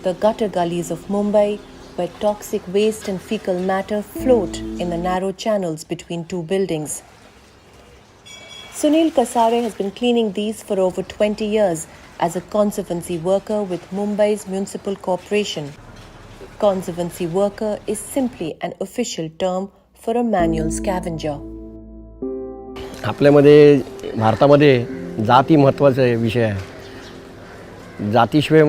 The gutter gullies of Mumbai, where toxic waste and fecal matter float in the narrow channels between two buildings. Sunil Kasare has been cleaning these for over 20 years as a conservancy worker with Mumbai's Municipal Corporation. Conservancy worker is simply an official term for a manual scavenger. आपल्यामध्ये भारतामध्ये जाती महत्त्वाचा विषय आहे. जातीशिवाय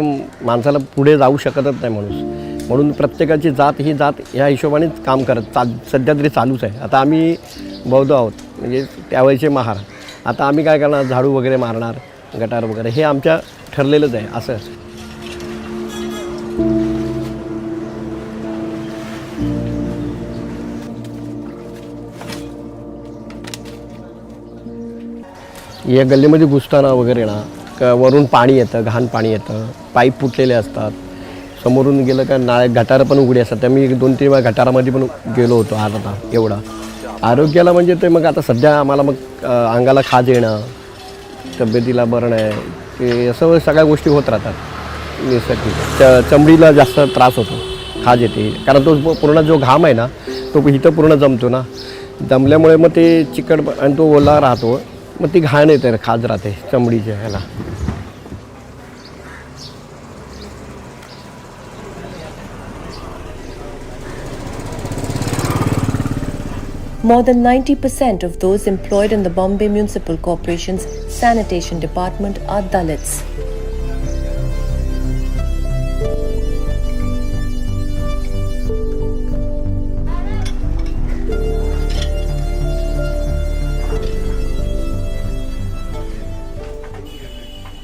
माणसाला पुढे जाऊ शकतच नाही माणूस. म्हणून प्रत्येकाची जात ही जात ह्या हिशोबानेच काम करत सध्या तरी चालूच आहे. आता आम्ही बौद्ध आहोत, म्हणजे त्यावेळेचे महार. आता आम्ही काय करणार, झाडू वगैरे मारणार, गटार वगैरे, हे आमच्या ठरलेलंच आहे. असं या गल्लीमध्ये घुसताना वगैरे ना, वरून पाणी येतं, घाण पाणी येतं, पाईप फुटलेले असतात. समोरून गेलं का गटारं पण उघडी असतात. मी 2-3 वेळा गटारामध्ये पण गेलो होतो. आता एवढा आरोग्याला म्हणजे ते मग आता सध्या आम्हाला मग अंगाला खाज येणं, तब्येतीला बरं नाही, ते असं सगळ्या गोष्टी होत राहतात. निसर्गिक चमडीला जास्त त्रास होतो, खाज येते. कारण तो पूर्ण जो घाम आहे ना, तो इथं पूर्ण जमतो ना. जमल्यामुळे मग ते चिकट आणि तो ओला राहतो, मग ती घाण येते, खाज राहते चमडीच्या ह्याला. More than 90% of those employed in the Bombay Municipal Corporation's sanitation department are Dalits.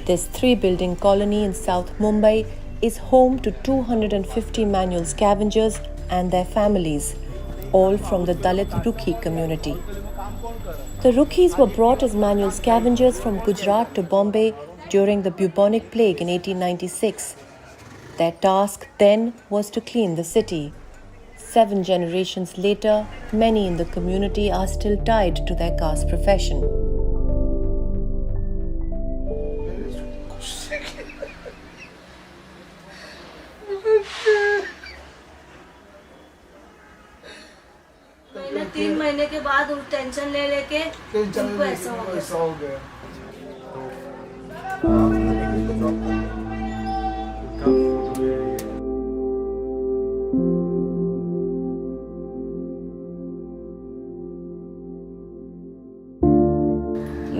This 3-building colony in South Mumbai is home to 250 manual scavengers and their families, all from the Dalit Rukhi community. The Rukhis were brought as manual scavengers from Gujarat to Bombay during the bubonic plague in 1896. Their task then was to clean the city. 7 generations later, many in the community are still tied to their caste profession. मैंने 3 महीने के बाद tension ले लेके उनको ऐसा हो गया।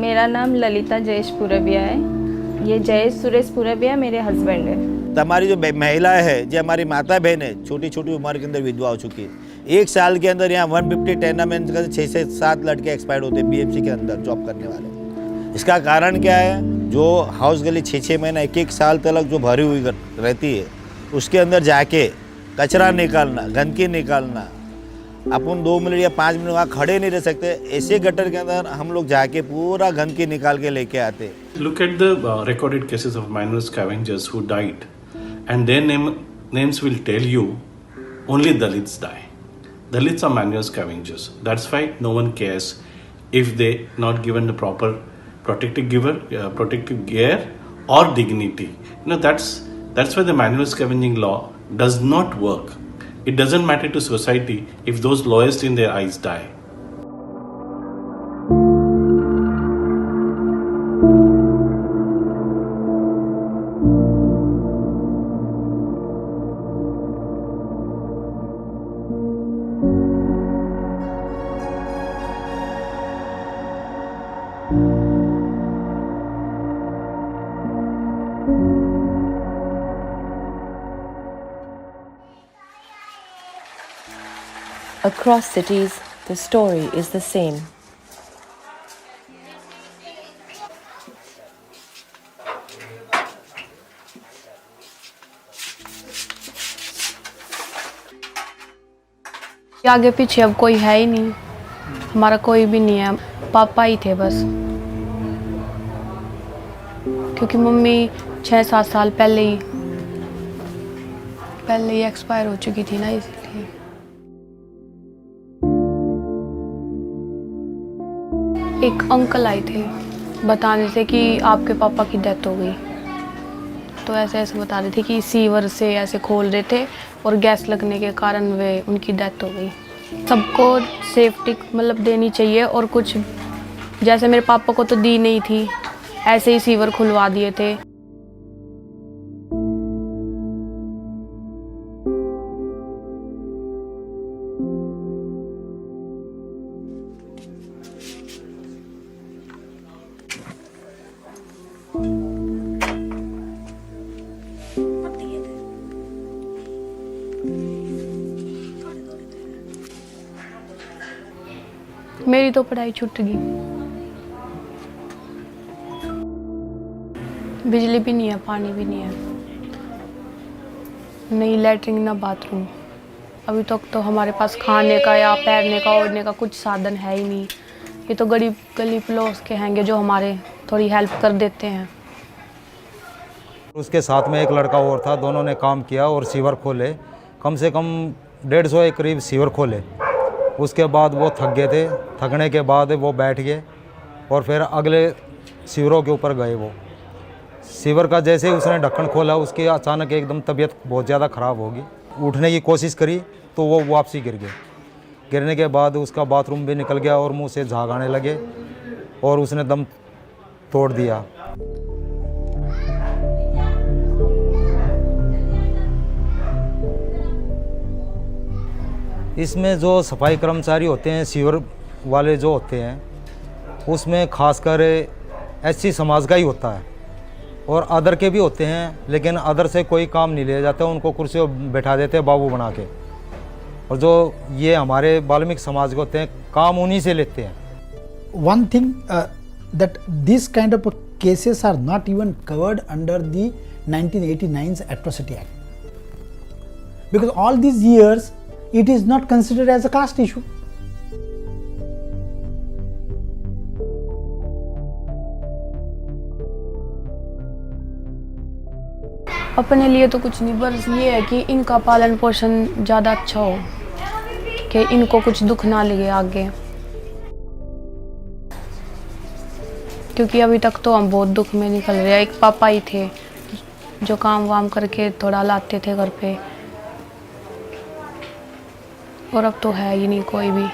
मेरा नाम ललिता जयेश पुरबिया है। ये जयेश सुरेश पुरबिया मेरे हस्बैंड है। हमारी जो महिलाएं है, जो हमारी माता बहन है, छोटी छोटी उम्र के अंदर विधवा हो चुकी है। 1 साल के अंदर यहाँ 150 टूर्नामेंट का 6 से 7 लड़के एक्सपायर्ड होते हैं बीएमसी के अंदर जॉब करने वाले। इसका कारण क्या है? जो हाउस गली 6-6 महीना 1-1 साल तक जो भरी हुई रहती है, उसके अंदर जाके कचरा निकालना, गंदगी निकालना, अपन 2 मिनट या 5 मिनट वहाँ खड़े नहीं रह सकते। ऐसे गटर के अंदर हम लोग जाके पूरा गंदगी निकाल के लेके आते। Look at the recorded cases of manual scavengers who died, and their names will tell you only Dalits die. Dalits are manual scavengers. That's why no one cares if they not given the proper protective gear or dignity. That's why the manual scavenging law does not work. It doesn't matter to society if those lowest in their eyes die. Across cities, the story is the same. आगे पीछे अब कोई है ही नहीं, हमारा कोई भी नहीं है, पापा ही थे बस। क्योंकि मम्मी 6-7 साल पहले ही एक्सपायर हो चुकी थी ना, इसलिए। एक अंकल आए थे बताने से कि आपके पापा की डेथ हो गई, तो ऐसे ऐसे बता रहे थे कि सीवर से ऐसे खोल रहे थे और गैस लगने के कारण वे उनकी डेथ हो गई। सबको सेफ्टी मतलब देनी चाहिए, और कुछ जैसे मेरे पापा को तो दी नहीं थी, ऐसे ही सीवर खुलवा दिए थे। मेरी तो पढ़ाई छूट गई, बिजली भी नहीं है, पानी भी नहीं है, नहीं लैट्रिन ना बाथरूम। अभी तक तो हमारे पास खाने का या पैरने का ओढ़ने का कुछ साधन है ही नहीं। ये तो गरीब गली पड़ोस के हैंगे जो हमारे थोड़ी हेल्प कर देते हैं। उसके साथ में एक लड़का और था, दोनों ने काम किया और सीवर खोले, कम से कम 150 के करीब सीवर खोले। उसके बाद वो थक गए थे, थकने के बाद वो बैठ गए और फिर अगले सीवरों के ऊपर गए। वो सीवर का जैसे ही उसने ढक्कन खोला, उसकी अचानक एकदम तबीयत बहुत ज़्यादा ख़राब होगी। उठने की कोशिश करी तो वो वापसी गिर गए। गिरने के बाद उसका बाथरूम भी निकल गया और मुंह से झाग आने लगे और उसने दम तोड़ दिया। इसमें जो सफाई कर्मचारी होते हैं, सीवर वाले जो होते हैं, उसमें खासकर एससी समाज का ही होता है और अदर के भी होते हैं, लेकिन अदर से कोई काम नहीं लिया जाता, उनको कुर्सी पर बैठा देते हैं बाबू बना के। और जो ये हमारे वाल्मीकि समाज के होते हैं, काम उन्हीं से लेते हैं। One thing that this kind of cases are not even covered under the 1989's Atrocity Act, because all these years it is not considered as a caste issue. अपने लिए तो कुछ नहीं, बस ये है कि इनका पालन पोषण ज़्यादा अच्छा हो, कि इनको कुछ दुख ना लगे आगे। क्योंकि अभी तक तो हम बहुत दुख में निकल रहे हैं। एक पापा ही थे जो काम वाम करके थोड़ा लाते थे घर पे, और अब तो है ही नहीं कोई भी।